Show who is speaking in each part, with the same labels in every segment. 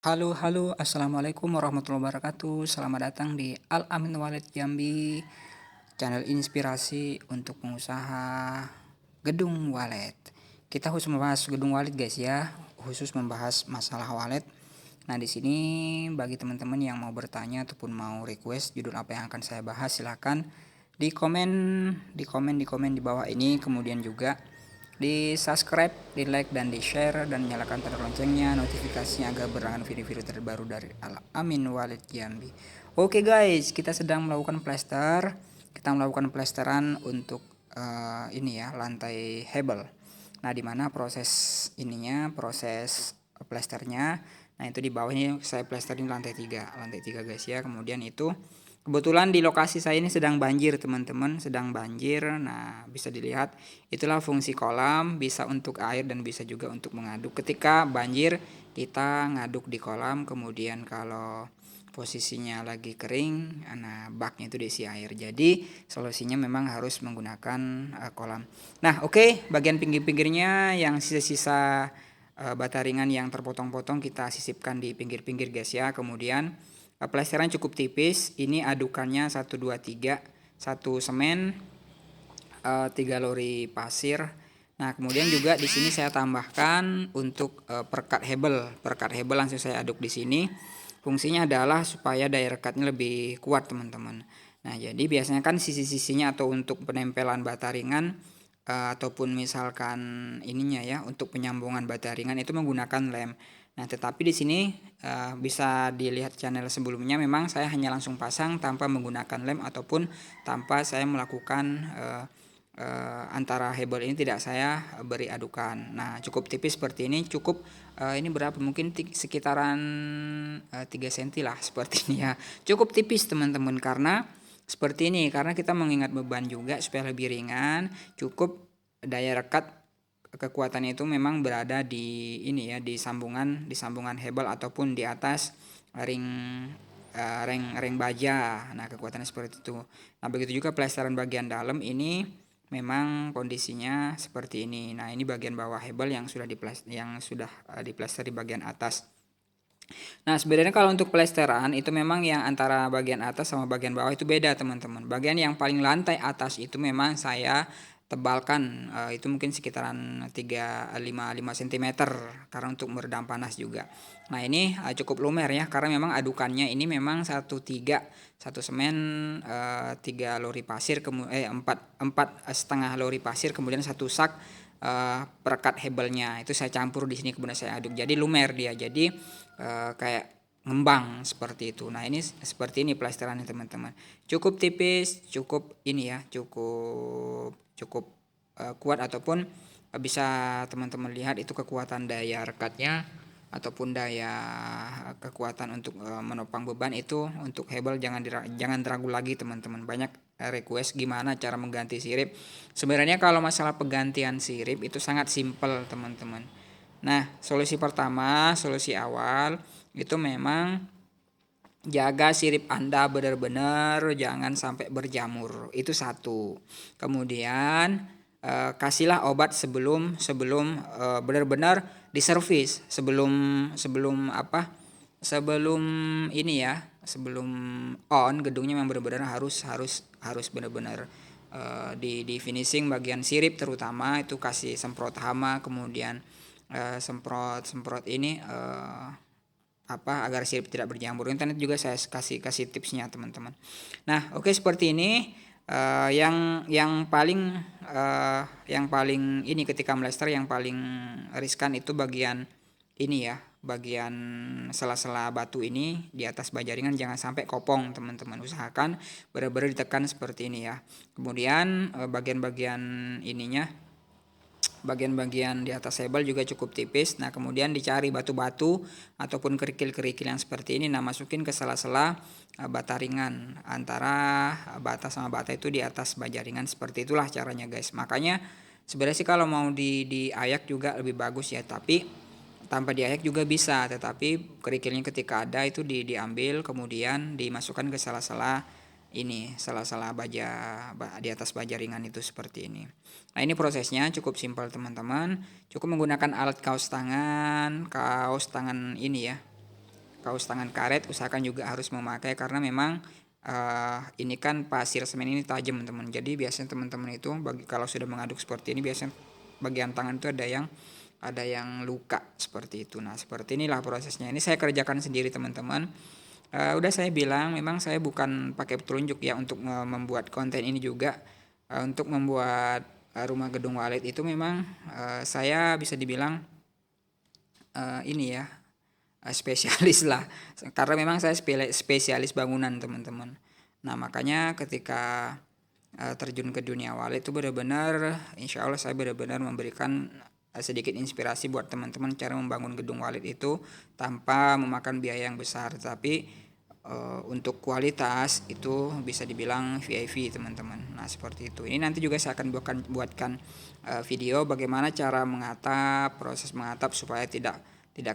Speaker 1: Halo, halo, assalamualaikum warahmatullahi wabarakatuh. Selamat datang di Al Amin Walid Jambi, channel inspirasi untuk pengusaha gedung wallet. Kita khusus membahas gedung wallet, guys ya, khusus membahas masalah wallet. Nah, di sini bagi teman-teman yang mau bertanya ataupun mau request judul apa yang akan saya bahas, silahkan di komen, di bawah ini. Kemudian juga di subscribe, di like, dan di share, dan nyalakan tanda loncengnya, notifikasinya agar berlangganan video-video terbaru dari Al Amin Walid Jambi. Oke guys, kita sedang melakukan plester. Kita melakukan plesteran untuk ini ya, lantai hebel. Nah, dimana proses ininya, proses plesternya. Nah, itu di bawahnya saya plesterin lantai 3 guys ya. Kemudian itu kebetulan di lokasi saya ini sedang banjir, teman-teman, sedang banjir. Nah, bisa dilihat itulah fungsi kolam, bisa untuk air dan bisa juga untuk mengaduk. Ketika banjir kita ngaduk di kolam, kemudian kalau posisinya lagi kering, nah baknya itu diisi air. Jadi solusinya memang harus menggunakan kolam. Nah, oke, bagian pinggir-pinggirnya yang sisa-sisa bata ringan yang terpotong-potong kita sisipkan di pinggir-pinggir, guys ya. Kemudian plesteran cukup tipis. Ini adukannya 1 2 3, 1 semen, 3 lori pasir. Nah, kemudian juga di sini saya tambahkan untuk perekat hebel. Perekat hebel langsung saya aduk di sini. Fungsinya adalah supaya daya rekatnya lebih kuat, teman-teman. Nah, jadi biasanya kan sisi-sisinya atau untuk penempelan bata ringan ataupun misalkan ininya ya, untuk penyambungan bata ringan itu menggunakan lem. Nah, tetapi di sini bisa dilihat channel sebelumnya, memang saya hanya langsung pasang tanpa menggunakan lem ataupun tanpa saya melakukan antara hebel ini tidak saya beri adukan. Nah, cukup tipis seperti ini, cukup ini berapa, mungkin sekitaran 3 cm lah seperti ini ya. Cukup tipis, teman-teman, karena seperti ini, karena kita mengingat beban juga supaya lebih ringan. Cukup daya rekat kekuatannya itu memang berada di ini ya, di sambungan hebel ataupun di atas ring ring baja. Nah, kekuatannya seperti itu. Nah, begitu juga plesteran bagian dalam ini memang kondisinya seperti ini. Nah, ini bagian bawah hebel yang sudah diplester di bagian atas. Nah, sebenarnya kalau untuk plesteran itu memang yang antara bagian atas sama bagian bawah itu beda, teman-teman. Bagian yang paling lantai atas itu memang saya tebalkan, itu mungkin sekitaran 5 cm karena untuk meredam panas juga. Nah, ini cukup lumer ya, karena memang adukannya ini memang 1 semen, 3 lori pasir, 4,5 lori pasir, kemudian 1 sak perekat hebelnya itu saya campur di sini, kemudian saya aduk jadi lumer dia, jadi kayak ngembang seperti itu. Nah, ini seperti ini plesterannya, teman-teman. Cukup tipis, cukup ini ya, cukup kuat, ataupun bisa teman-teman lihat itu kekuatan daya rekatnya ataupun daya kekuatan untuk menopang beban itu. Untuk hebel jangan ragu lagi, teman-teman. Banyak request gimana cara mengganti sirip. Sebenarnya kalau masalah penggantian sirip itu sangat simpel, teman-teman. Nah, solusi pertama, solusi awal itu memang jaga sirip Anda benar-benar jangan sampai berjamur. Itu satu. Kemudian kasihlah obat sebelum benar-benar diservis, sebelum apa? Sebelum ini ya, sebelum on gedungnya memang benar-benar harus benar-benar di finishing bagian sirip, terutama itu kasih semprot hama, kemudian semprot ini agar sirip tidak berjamur. Internet juga saya kasih tipsnya, teman-teman. Nah, oke, seperti ini. Yang paling ini ketika melester yang paling riskan itu bagian ini ya, bagian sela-sela batu ini di atas baja ringan jangan sampai kopong, teman-teman. Usahakan benar-benar ditekan seperti ini ya. Kemudian bagian-bagian ininya, bagian-bagian di atas hebel juga cukup tipis. Nah, kemudian dicari batu-batu ataupun kerikil-kerikil yang seperti ini. Nah, masukin ke sela-sela bata ringan, antara bata sama bata itu di atas baja ringan. Seperti itulah caranya, guys. Makanya sebenarnya sih kalau mau diayak juga lebih bagus ya, tapi tanpa diayak juga bisa. Tetapi kerikilnya ketika ada itu diambil, kemudian dimasukkan ke sela-sela ini, sela-sela baja di atas baja ringan itu seperti ini. Nah, ini prosesnya cukup simpel, teman-teman. Cukup menggunakan alat kaos tangan ini ya, kaos tangan karet usahakan juga harus memakai, karena memang ini kan pasir semen ini tajam teman-teman. Jadi biasanya teman-teman itu kalau sudah mengaduk seperti ini, biasanya bagian tangan itu ada yang luka seperti itu. Nah, seperti inilah prosesnya. Ini saya kerjakan sendiri teman-teman. Udah saya bilang memang saya bukan pakai petunjuk ya untuk membuat konten ini juga. Untuk membuat rumah gedung walet itu memang saya bisa dibilang ini ya spesialis lah, karena memang saya spesialis bangunan teman-teman. Nah, makanya ketika terjun ke dunia walet itu benar-benar insya Allah saya benar-benar memberikan sedikit inspirasi buat teman-teman cara membangun gedung walet itu tanpa memakan biaya yang besar, tapi untuk kualitas itu bisa dibilang VIP teman-teman. Nah, seperti itu. Ini nanti juga saya akan buatkan video bagaimana cara mengatap, proses mengatap supaya tidak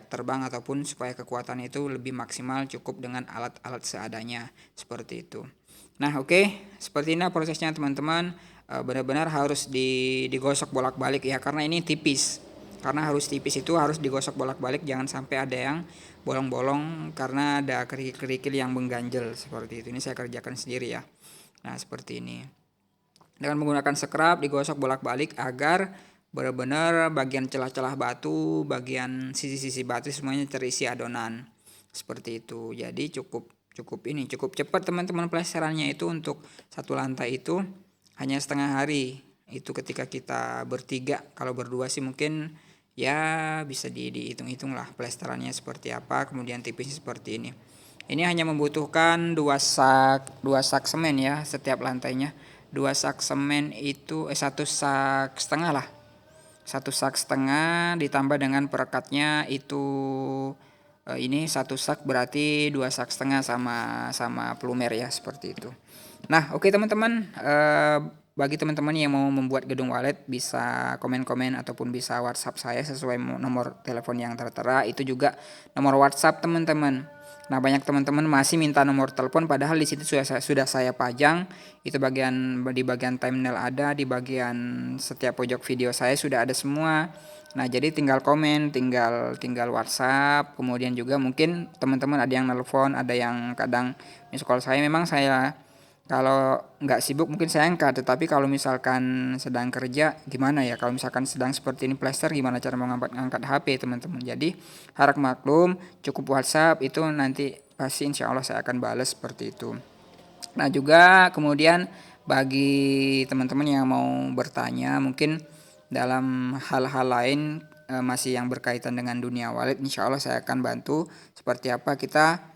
Speaker 1: terbang ataupun supaya kekuatan itu lebih maksimal, cukup dengan alat-alat seadanya seperti itu. Nah, oke, seperti ini prosesnya teman-teman. Benar-benar harus digosok bolak-balik ya, karena ini tipis. Karena harus tipis itu harus digosok bolak-balik, jangan sampai ada yang bolong-bolong karena ada kerikil-kerikil yang mengganjel seperti itu. Ini saya kerjakan sendiri ya. Nah, seperti ini. Dengan menggunakan scrub digosok bolak-balik agar benar-benar bagian celah-celah batu, bagian sisi-sisi batu semuanya terisi adonan. Seperti itu. Jadi cukup cepat teman-teman. Pelesterannya itu untuk satu lantai itu hanya setengah hari. Itu ketika kita bertiga. Kalau berdua sih mungkin ya bisa dihitung-hitung lah plesterannya seperti apa, kemudian tipisnya seperti ini. Ini hanya membutuhkan 2 sak semen ya setiap lantainya. 2 sak semen itu 1 sak setengah lah. 1 sak setengah ditambah dengan perekatnya itu ini 1 sak berarti 2 sak setengah sama pelumer ya, seperti itu. Nah, oke teman-teman, bagi teman-teman yang mau membuat gedung walet bisa komen-komen ataupun bisa WhatsApp saya sesuai nomor telepon yang tertera. Itu juga nomor WhatsApp teman-teman. Nah, banyak teman-teman masih minta nomor telepon padahal di situ sudah saya pajang. Itu di bagian thumbnail ada, di bagian setiap pojok video saya sudah ada semua. Nah, jadi tinggal komen, tinggal WhatsApp. Kemudian juga mungkin teman-teman ada yang nelpon, ada yang kadang miss call saya. Memang saya kalau nggak sibuk mungkin saya angkat, tetapi kalau misalkan sedang kerja gimana ya, kalau misalkan sedang seperti ini plester gimana cara mengangkat HP teman-teman. Jadi harap maklum, cukup WhatsApp itu nanti pasti insya Allah saya akan balas seperti itu. Nah, juga kemudian bagi teman-teman yang mau bertanya mungkin dalam hal-hal lain masih yang berkaitan dengan dunia walet, insya Allah saya akan bantu seperti apa kita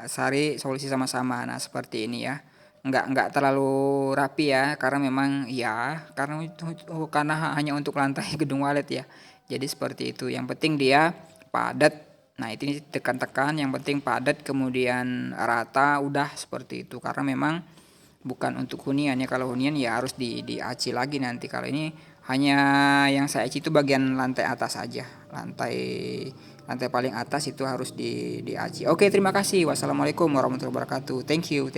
Speaker 1: cari solusi sama-sama. Nah, seperti ini ya, nggak terlalu rapi ya, karena memang ya karena hanya untuk lantai gedung walet ya, jadi seperti itu. Yang penting dia padat. Nah, ini tekan-tekan, yang penting padat kemudian rata, udah seperti itu. Karena memang bukan untuk hunian ya, kalau hunian ya harus diaci lagi nanti. Kalau ini hanya yang saya aci itu bagian lantai atas aja, lantai paling atas itu harus diaci. Oke, terima kasih. Wassalamualaikum warahmatullahi wabarakatuh. Thank you.